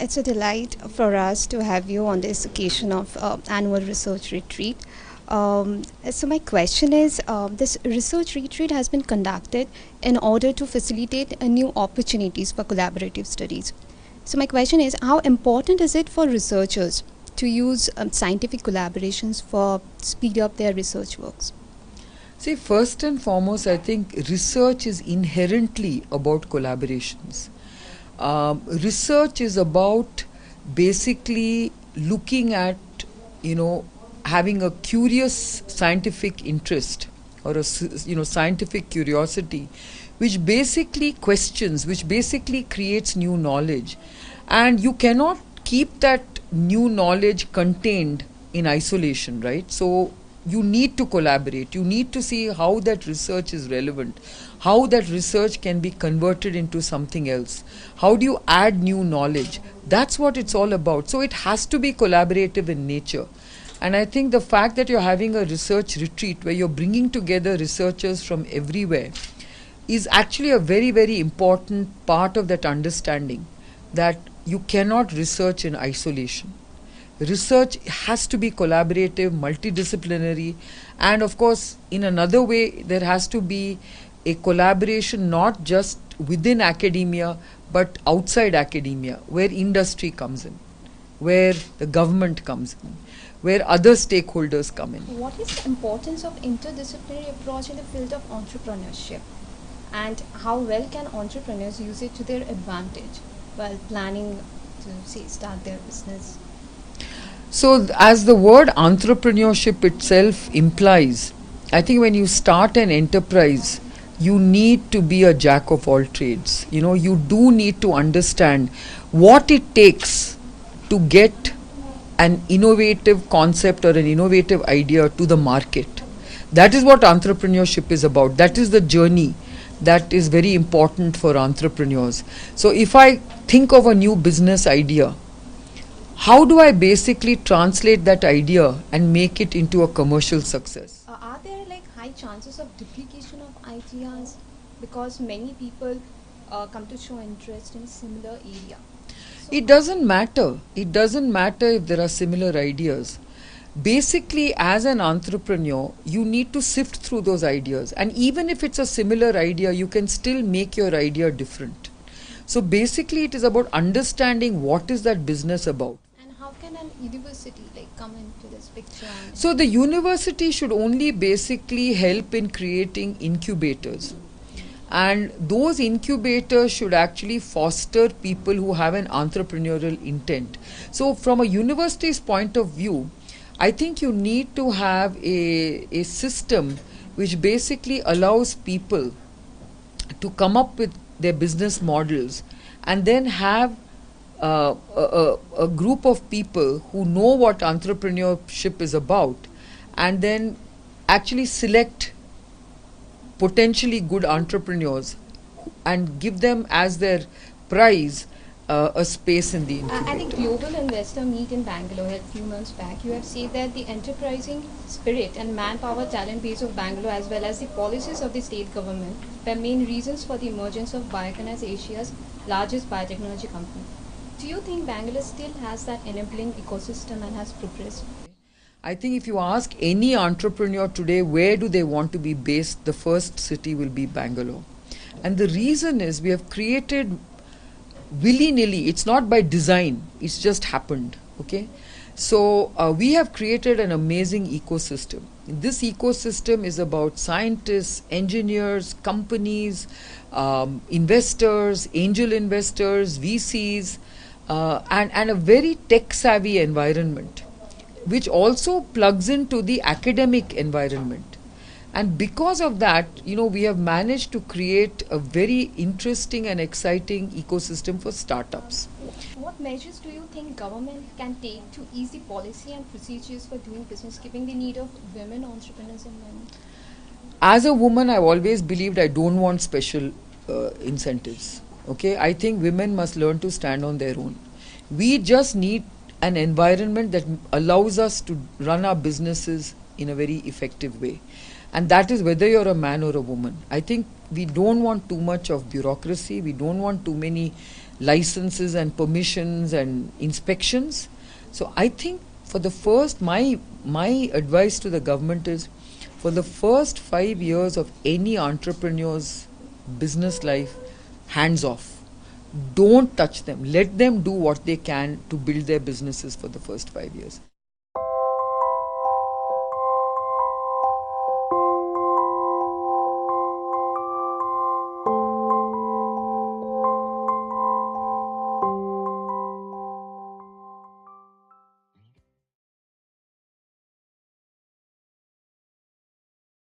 It's a delight for us to have you on this occasion of annual research retreat. So my question is, this research retreat has been conducted in order to facilitate new opportunities for collaborative studies. So my question is, how important is it for researchers to use scientific collaborations for speed up their research works? See, first and foremost, I think research is inherently about collaborations. Research is about basically looking at, having a curious scientific interest or scientific curiosity, which basically questions, which basically creates new knowledge. And you cannot keep that new knowledge contained in isolation, right? So you need to collaborate. You need to see how that research is relevant, how that research can be converted into something else. How do you add new knowledge? That's what it's all about. So it has to be collaborative in nature. And I think the fact that you're having a research retreat where you're bringing together researchers from everywhere is actually a very, very important part of that understanding that you cannot research in isolation. Research has to be collaborative, multidisciplinary, and of course, in another way, there has to be a collaboration not just within academia but outside academia, where industry comes in, where the government comes in, where other stakeholders come in. What is the importance of interdisciplinary approach in the field of entrepreneurship? And how well can entrepreneurs use it to their advantage while planning to, say, start their business? So, as the word entrepreneurship itself implies, I think when you start an enterprise, you need to be a jack of all trades. You do need to understand what it takes to get an innovative concept or an innovative idea to the market. That is what entrepreneurship is about. That is the journey that is very important for entrepreneurs. So, if I think of a new business idea, how do I basically translate that idea and make it into a commercial success? Are there high chances of duplication of ideas because many people come to show interest in a similar area? It doesn't matter. It doesn't matter if there are similar ideas. Basically, as an entrepreneur, you need to sift through those ideas. And even if it's a similar idea, you can still make your idea different. So basically, it is about understanding what is that business about. How can an university come into this picture? So the university should only basically help in creating incubators, and those incubators should actually foster people who have an entrepreneurial intent. So from a university's point of view, I think you need to have a system which basically allows people to come up with their business models and then have a group of people who know what entrepreneurship is about, and then actually select potentially good entrepreneurs and give them as their prize a space in the incubator. At the Global Investor Meet in Bangalore a few months back, you have said that the enterprising spirit and manpower talent base of Bangalore, as well as the policies of the state government, were main reasons for the emergence of Biocon as Asia's largest biotechnology company. Do you think Bangalore still has that enabling ecosystem and has progressed? I think if you ask any entrepreneur today where do they want to be based, the first city will be Bangalore. And the reason is we have created willy-nilly, it's not by design, it's just happened. Okay, so we have created an amazing ecosystem. This ecosystem is about scientists, engineers, companies, investors, angel investors, VCs, and a very tech-savvy environment, which also plugs into the academic environment. And because of that, we have managed to create a very interesting and exciting ecosystem for startups. What measures do you think government can take to ease the policy and procedures for doing business, given the need of women entrepreneurs in women? As a woman, I've always believed I don't want special incentives. Okay, I think women must learn to stand on their own. We just need an environment that allows us to run our businesses in a very effective way. And that is whether you're a man or a woman. I think we don't want too much of bureaucracy. We don't want too many licenses and permissions and inspections. So I think for the first, my advice to the government is, for the first 5 years of any entrepreneur's business life, hands off. Don't touch them. Let them do what they can to build their businesses for the first 5 years.